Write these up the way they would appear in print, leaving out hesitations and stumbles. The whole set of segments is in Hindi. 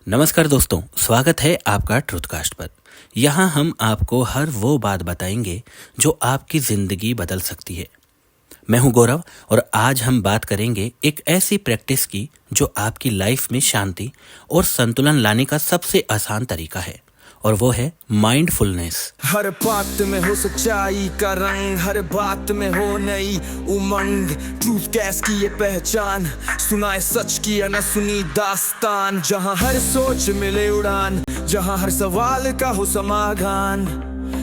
नमस्कार दोस्तों, स्वागत है आपका ट्रुथकास्ट पर। यहाँ हम आपको हर वो बात बताएंगे जो आपकी ज़िंदगी बदल सकती है। मैं हूँ गौरव और आज हम बात करेंगे एक ऐसी प्रैक्टिस की जो आपकी लाइफ में शांति और संतुलन लाने का सबसे आसान तरीका है, और वो है माइंडफुलनेस। हर बात में हो सच्चाई का रंग, हर बात में हो नई उमंग। ट्रूथ कैस की ये पहचान, सुनाए सच की या न सुनी दास्तान। जहां हर सोच मिले उड़ान, जहां हर सवाल का हो समाधान।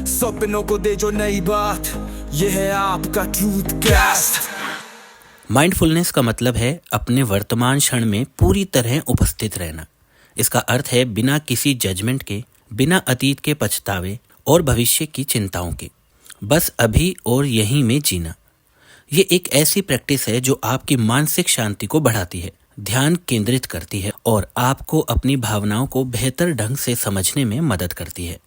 सपनों को दे जो नई बात, ये है आपका ट्रूथ कैस्ट। माइंडफुलनेस का मतलब है अपने वर्तमान क्षण में पूरी तरह उपस्थित रहना। इसका अर्थ है बिना किसी जजमेंट के, बिना अतीत के पछतावे और भविष्य की चिंताओं के, बस अभी और यहीं में जीना। ये एक ऐसी प्रैक्टिस है जो आपकी मानसिक शांति को बढ़ाती है, ध्यान केंद्रित करती है और आपको अपनी भावनाओं को बेहतर ढंग से समझने में मदद करती है।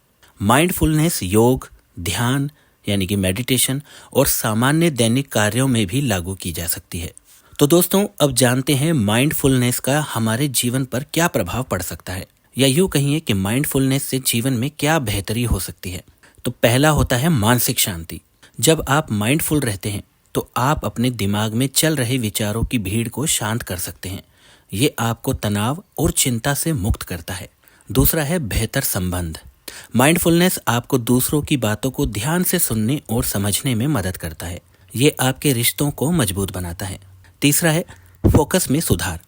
माइंडफुलनेस योग, ध्यान यानी कि मेडिटेशन और सामान्य दैनिक कार्यों में भी लागू की जा सकती है। तो दोस्तों, अब जानते हैं माइंडफुलनेस का हमारे जीवन पर क्या प्रभाव पड़ सकता है, या यूँ कहिए कि माइंडफुलनेस से जीवन में क्या बेहतरी हो सकती है। तो पहला होता है मानसिक शांति। जब आप माइंडफुल रहते हैं तो आप अपने दिमाग में चल रहे विचारों की भीड़ को शांत कर सकते हैं। ये आपको तनाव और चिंता से मुक्त करता है। दूसरा है बेहतर संबंध। माइंडफुलनेस आपको दूसरों की बातों को ध्यान से सुनने और समझने में मदद करता है। ये आपके रिश्तों को मजबूत बनाता है। तीसरा है फोकस में सुधार।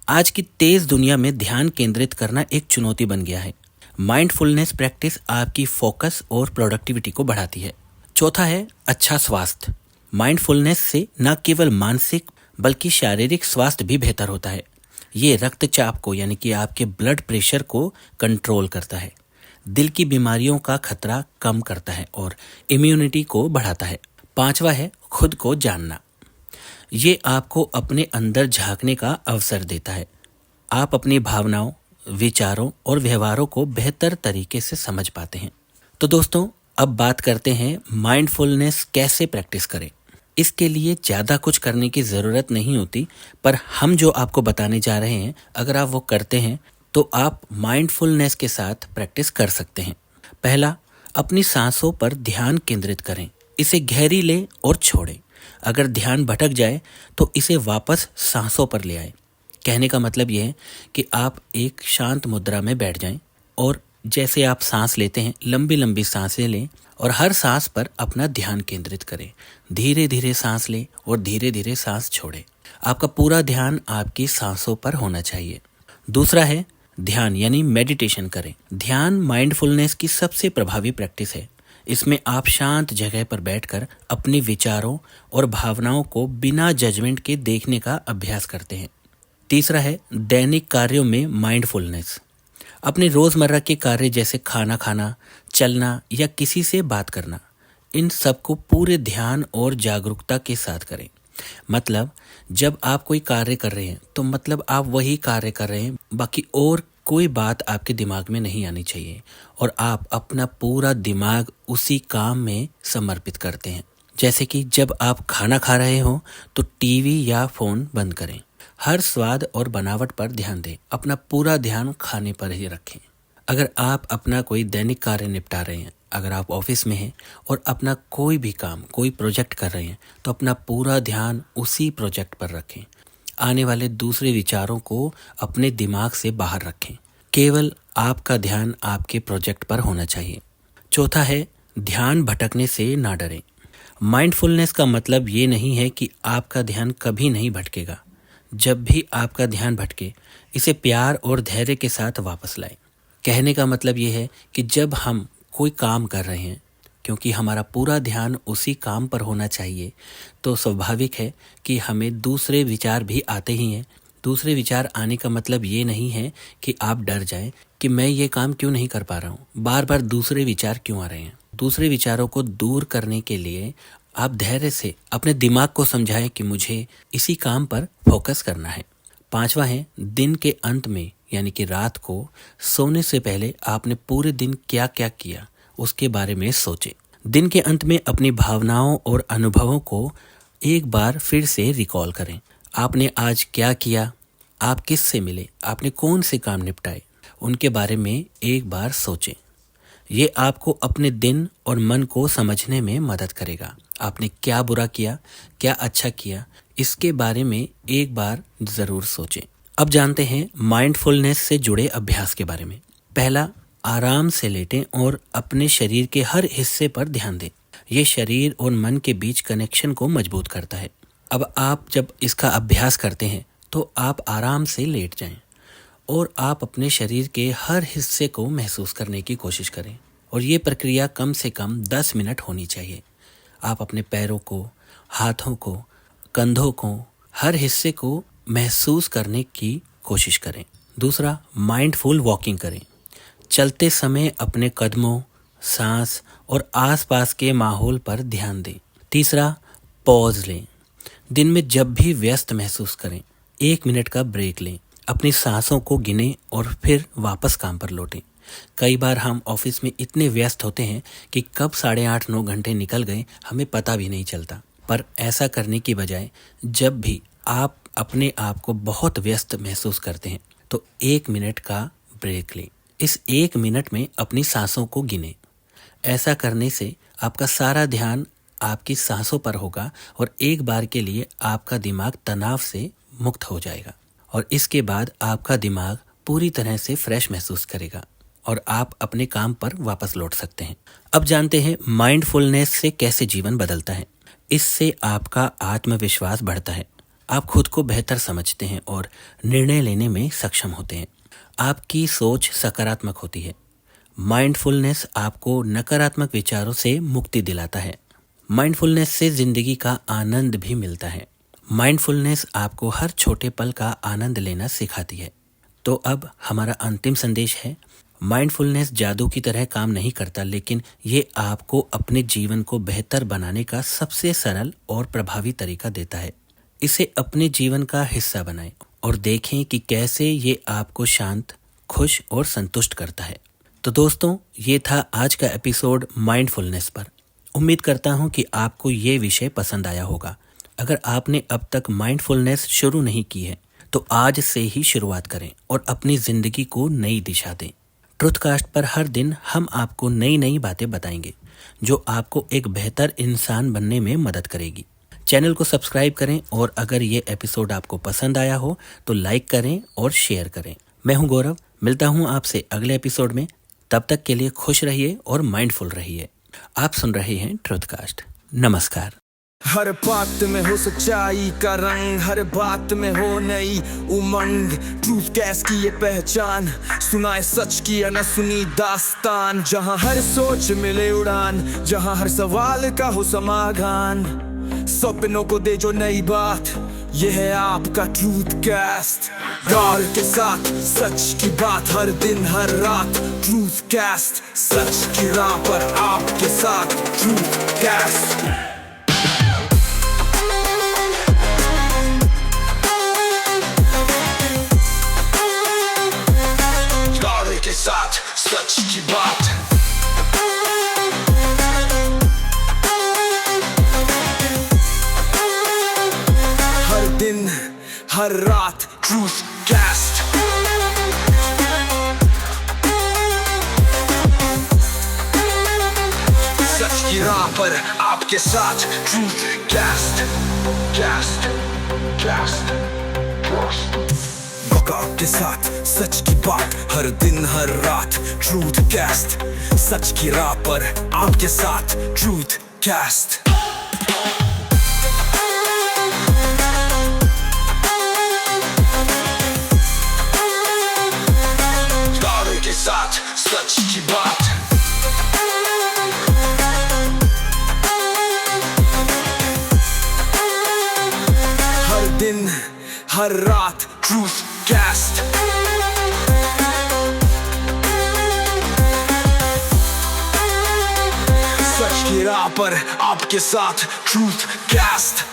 आज की तेज दुनिया में ध्यान केंद्रित करना एक चुनौती बन गया है। माइंडफुलनेस प्रैक्टिस आपकी फोकस और प्रोडक्टिविटी को बढ़ाती है। चौथा है अच्छा स्वास्थ्य। माइंडफुलनेस से न केवल मानसिक बल्कि शारीरिक स्वास्थ्य भी बेहतर होता है। ये रक्तचाप को यानी कि आपके ब्लड प्रेशर को कंट्रोल करता है, दिल की बीमारियों का खतरा कम करता है और इम्यूनिटी को बढ़ाता है। पांचवा है खुद को जानना। ये आपको अपने अंदर झांकने का अवसर देता है। आप अपनी भावनाओं, विचारों और व्यवहारों को बेहतर तरीके से समझ पाते हैं। तो दोस्तों, अब बात करते हैं माइंडफुलनेस कैसे प्रैक्टिस करें। इसके लिए ज़्यादा कुछ करने की ज़रूरत नहीं होती, पर हम जो आपको बताने जा रहे हैं, अगर आप वो करते हैं तो आप माइंडफुलनेस के साथ प्रैक्टिस कर सकते हैं। पहला, अपनी सांसों पर ध्यान केंद्रित करें। इसे गहरी लें और छोड़ें। अगर ध्यान भटक जाए तो इसे वापस सांसों पर ले आए। कहने का मतलब यह है कि आप एक शांत मुद्रा में बैठ जाएं और जैसे आप सांस लेते हैं, लंबी लंबी सांसें लें और हर सांस पर अपना ध्यान केंद्रित करें। धीरे धीरे सांस लें और धीरे धीरे सांस छोड़ें। आपका पूरा ध्यान आपकी सांसों पर होना चाहिए। दूसरा है ध्यान यानी मेडिटेशन करें। ध्यान माइंडफुलनेस की सबसे प्रभावी प्रैक्टिस है। इसमें आप शांत जगह पर बैठकर अपने विचारों और भावनाओं को बिना जजमेंट के देखने का अभ्यास करते हैं। तीसरा है दैनिक कार्यों में माइंडफुलनेस। अपने रोज़मर्रा के कार्य जैसे खाना खाना, चलना या किसी से बात करना, इन सब को पूरे ध्यान और जागरूकता के साथ करें। मतलब जब आप कोई कार्य कर रहे हैं तो मतलब आप वही कार्य कर रहे हैं, बाकी और कोई बात आपके दिमाग में नहीं आनी चाहिए और आप अपना पूरा दिमाग उसी काम में समर्पित करते हैं। जैसे कि जब आप खाना खा रहे हो तो टीवी या फ़ोन बंद करें। हर स्वाद और बनावट पर ध्यान दें। अपना पूरा ध्यान खाने पर ही रखें। अगर आप अपना कोई दैनिक कार्य निपटा रहे हैं, अगर आप ऑफिस में हैं और अपना कोई भी काम, कोई प्रोजेक्ट कर रहे हैं, तो अपना पूरा ध्यान उसी प्रोजेक्ट पर रखें। आने वाले दूसरे विचारों को अपने दिमाग से बाहर रखें। केवल आपका ध्यान आपके प्रोजेक्ट पर होना चाहिए। चौथा है ध्यान भटकने से ना डरें। माइंडफुलनेस का मतलब ये नहीं है कि आपका ध्यान कभी नहीं भटकेगा। जब भी आपका ध्यान भटके, इसे प्यार और धैर्य के साथ वापस लाएं। कहने का मतलब ये है कि जब हम कोई काम कर रहे हैं, क्योंकि हमारा पूरा ध्यान उसी काम पर होना चाहिए, तो स्वाभाविक है कि हमें दूसरे विचार भी आते ही हैं। दूसरे विचार आने का मतलब ये नहीं है कि आप डर जाएं कि मैं ये काम क्यों नहीं कर पा रहा हूँ, बार बार दूसरे विचार क्यों आ रहे हैं। दूसरे विचारों को दूर करने के लिए आप धैर्य से अपने दिमाग को समझाएं कि मुझे इसी काम पर फोकस करना है। पांचवा है दिन के अंत में यानी कि रात को सोने से पहले आपने पूरे दिन क्या क्या किया उसके बारे में सोचें। दिन के अंत में अपनी भावनाओं और अनुभवों को एक बार फिर से रिकॉल करें। आपने आज क्या किया, आप किससे मिले, आपने कौन से काम निपटाए। उनके बारे में एक बार सोचें। ये आपको अपने दिन और मन को समझने में मदद करेगा। आपने क्या बुरा किया, क्या अच्छा किया, इसके बारे में एक बार ज़रूर सोचें। अब जानते हैं माइंडफुलनेस से जुड़े अभ्यास के बारे में। पहला, आराम से लेटें और अपने शरीर के हर हिस्से पर ध्यान दें। ये शरीर और मन के बीच कनेक्शन को मजबूत करता है। अब आप जब इसका अभ्यास करते हैं तो आप आराम से लेट जाएं और आप अपने शरीर के हर हिस्से को महसूस करने की कोशिश करें और ये प्रक्रिया कम से कम 10 मिनट होनी चाहिए। आप अपने पैरों को, हाथों को, कंधों को, हर हिस्से को महसूस करने की कोशिश करें। दूसरा, माइंडफुल वॉकिंग करें। चलते समय अपने कदमों, सांस और आसपास के माहौल पर ध्यान दें। तीसरा, पॉज लें। दिन में जब भी व्यस्त महसूस करें, 1 मिनट का ब्रेक लें। अपनी सांसों को गिनें और फिर वापस काम पर लौटें। कई बार हम ऑफिस में इतने व्यस्त होते हैं कि कब 8.5-9 घंटे निकल गए हमें पता भी नहीं चलता। पर ऐसा करने की बजाय जब भी आप अपने आप को बहुत व्यस्त महसूस करते हैं तो 1 मिनट का ब्रेक लें। इस 1 मिनट में अपनी सांसों को गिनें। ऐसा करने से आपका सारा ध्यान आपकी सांसों पर होगा और एक बार के लिए आपका दिमाग तनाव से मुक्त हो जाएगा और इसके बाद आपका दिमाग पूरी तरह से फ्रेश महसूस करेगा और आप अपने काम पर वापस लौट सकते हैं। अब जानते हैं माइंडफुलनेस से कैसे जीवन बदलता है। इससे आपका आत्मविश्वास बढ़ता है। आप खुद को बेहतर समझते हैं और निर्णय लेने में सक्षम होते हैं। आपकी सोच सकारात्मक होती है। माइंडफुलनेस आपको नकारात्मक विचारों से मुक्ति दिलाता है। माइंडफुलनेस से जिंदगी का आनंद भी मिलता है। माइंडफुलनेस आपको हर छोटे पल का आनंद लेना सिखाती है। तो अब हमारा अंतिम संदेश है, माइंडफुलनेस जादू की तरह काम नहीं करता, लेकिन ये आपको अपने जीवन को बेहतर बनाने का सबसे सरल और प्रभावी तरीका देता है। इसे अपने जीवन का हिस्सा बनाएं और देखें कि कैसे ये आपको शांत, खुश और संतुष्ट करता है। तो दोस्तों, ये था आज का एपिसोड माइंडफुलनेस पर। उम्मीद करता हूँ कि आपको ये विषय पसंद आया होगा। अगर आपने अब तक माइंडफुलनेस शुरू नहीं की है तो आज से ही शुरुआत करें और अपनी ज़िंदगी को नई दिशा दें। ट्रुथकास्ट पर हर दिन हम आपको नई नई बातें बताएंगे जो आपको एक बेहतर इंसान बनने में मदद करेगी। चैनल को सब्सक्राइब करें और अगर ये एपिसोड आपको पसंद आया हो तो लाइक करें और शेयर करें। मैं हूं गौरव, मिलता हूं आपसे अगले एपिसोड में। तब तक के लिए खुश रहिए और माइंडफुल रहिए। आप सुन रहे हैं ट्रुथकास्ट। नमस्कार। हर बात में हो सच्चाई का रंग, हर बात में हो नई उमंग। ट्रूथ कैस की ये पहचान, सुनाए सच की या न सुनी दास्तान। जहां हर सोच मिले उड़ान, जहां हर सवाल का हो समाधान। सपनों को दे जो नई बात, ये है आपका ट्रूथ कैस्ट। गौर के साथ सच की बात, हर दिन हर रात। ट्रूथ कैस्ट, सच की राह पर आपके साथ। Truth cast. के साथ सच की बात। हर दिन हर रात ट्रूथ कैस्ट। सच की राह पर आपके साथ। ट्रूथ कैस्ट, कैस्ट, कैस्ट, आपके साथ सच की बात, हर दिन हर रात। ट्रूथ कैस्ट, सच की राह पर आपके साथ। Truth cast. के साथ सच की बात। हर दिन हर रात। Truth cast. सच की राह पर आपके साथ। Truth cast.